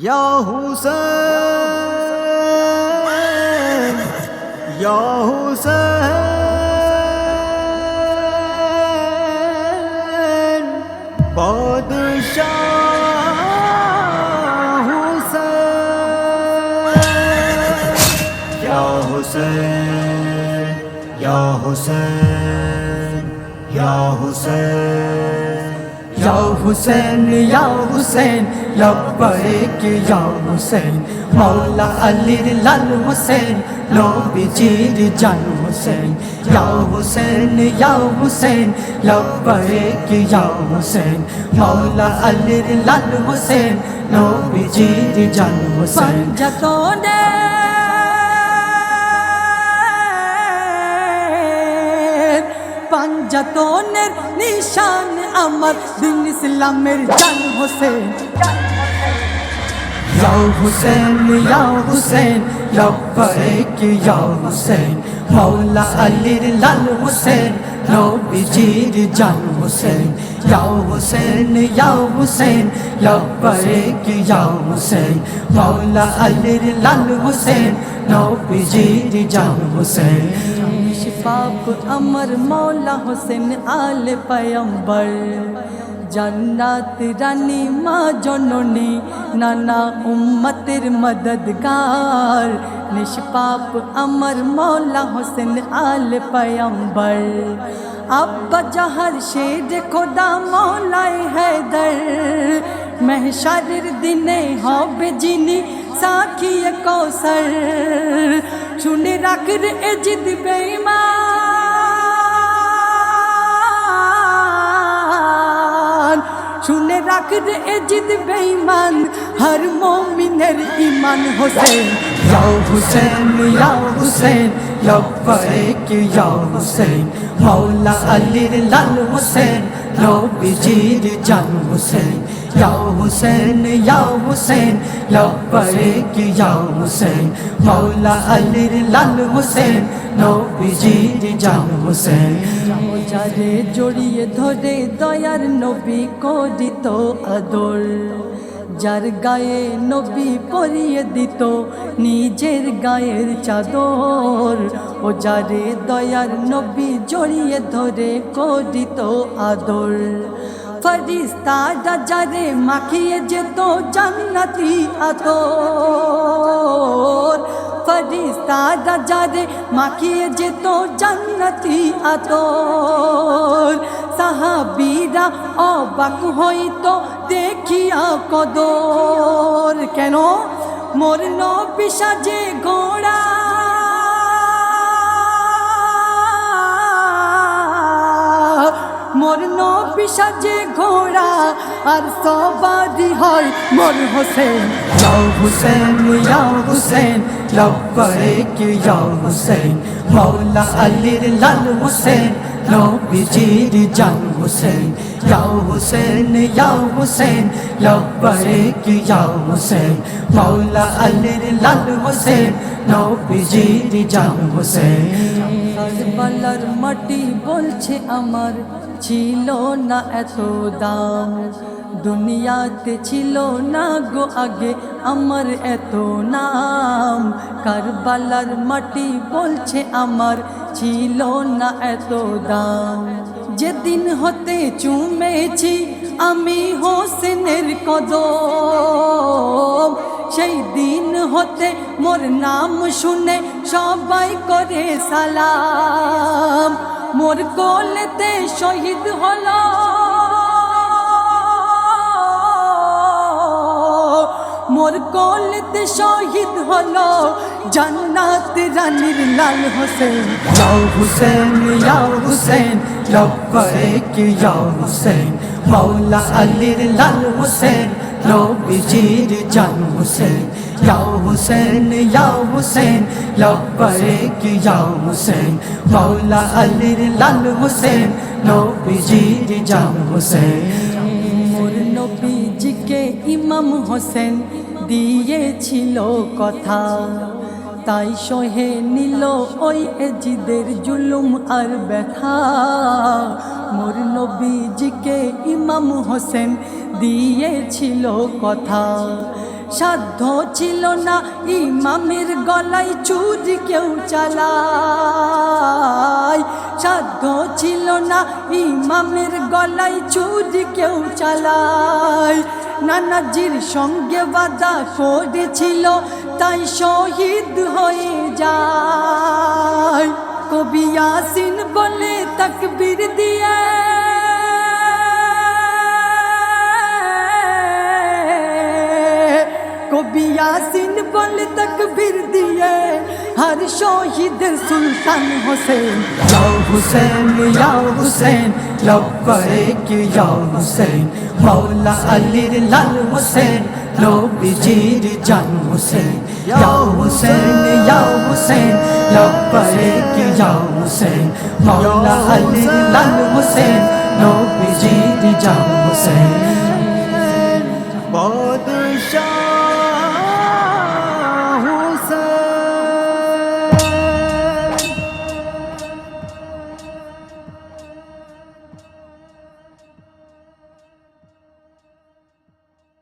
या हुसैन या हुसैन बादशाह हुसैन या हुसैन या हुसैन या हुसैन या हुसैन या हुसैन लब्बैक या हुसैन मौला अली लाल हुसैन नबीजीर जान हुसैन या हुसैन या हुसैन लब्बैक या हुसैन मौला अली लाल हुसैन नबीजीर जान हुसैन पंजातोनेर निशान अमर दिन इस्लामेर जान हुसैन या हुसैन या हुसैन लब्बैक या हुसैन मौला अली लाल हुसैन नबीजीर जान हुसैन या हुसैन या हुसैन लब्बैक या हुसैन मौला अली लाल हुसैन नबीजीर जान हुसैन पाक अमर मौला हुसैन आल पैगंबर जन्नत रानी माँ जननी नाना उम्मतेर मददगार निष्पाप अमर मौला हुसैन आल पैगंबर अब्बा जहर शेर खुदा मौलाए हैदर महशरेर दिने होबे जिनी साखी कौसर शुने राख रे जिद बेईमान शुने राख रे जिद बेईमान हर मोमिनेर ईमान हुसैन या हुसैन या हुसैन लब्बैक या हुसैन मौला अली लाल हुसैन नबीजीर जान हुसैन या हुसैन या हुसैन लब्बैक या हुसैन मौला अली लाल हुसैन नबीजीर जान हुसैन जारे जड़िए धरे दयार नबी करित आदर जार गाये नबी परिये दित निजेर गायेर चादर ओ जारे दयार नबी जड़िए धरे करित आदर फरिश्तारा जारे माखिए जेत जन्नती आतोर फरिश्तारा जारे माखिए जेत जन्नती आतोर साहाबीरा अबाक हইতো देखिया कदर केन मोर नबी साजे घोड़ा मोर नबी साजे घोड़ा और सवारी है मोर हुसैन या हुसैन या हुसैन लब्बैक या हुसैन मौला अली लाल हुसैन नबीजीर जान हुसैन या हुसैन या हुसैन लब्बैक या हुसैन मौला अली लाल हुसैन नबीजीर जान हुसैन करबलार माटी बोलछे आमार छिलो ना एतो दाम दुनियाते छिलो ना गो आगे आमार एतो नाम करबलार माटी बोलछे आमार छिलो ना एतो दाम जेदिन होते चुमेछि आमी होसेनेर कदम সেই দিন হতে মোর নাম শুনে সবাই করে সালাম মোর কোলেতে শহীদ হলো মোর কোলেতে শহীদ হলো জান্নাত রানীর লাল হোসেন ইয়া হুসেন ইয়া হুসেন লব্বৈক ইয়া হুসেন মৌলা আলীর লাল হোসেন नबीजीर जान हुसैन या हुसैन या हुसैन लब्बैक या हुसैन मौला अली लाल हुसैन नबीजीर जान हुसैन मोर नबीजीके इमाम हुसैन दिएछिलो कथा তাই সহে নিল ওই এজিদের জুলুম আর ব্যথা মোর নবীজিকে ইমাম হোসেন দিয়েছিল কথা সাধ্য ছিল না ইমামের গলায় চুরি কেউ চালায়, সাধ্য ছিল না ইমামের গলায় চুরি কেউ চালায়। নানাজির সঙ্গে বাদা করেছিল তাই শহীদ হয়ে যায়। কবি ইয়াসিন বলে তাকবীর দিয়ে, কবি ইয়াসিন বলে তাকবীর দিয়ে हर शहीद सुल्तान हुसैन। या हुसैन या हुसैन लब्बैक या हुसैन, मौला अली लाल हुसैन लो बिजीर जान हुसैन। या हुसैन या हुसैन लब्बैक या हुसैन, मौला अली लाल हुसैन लो बिजीर जान हुसैन।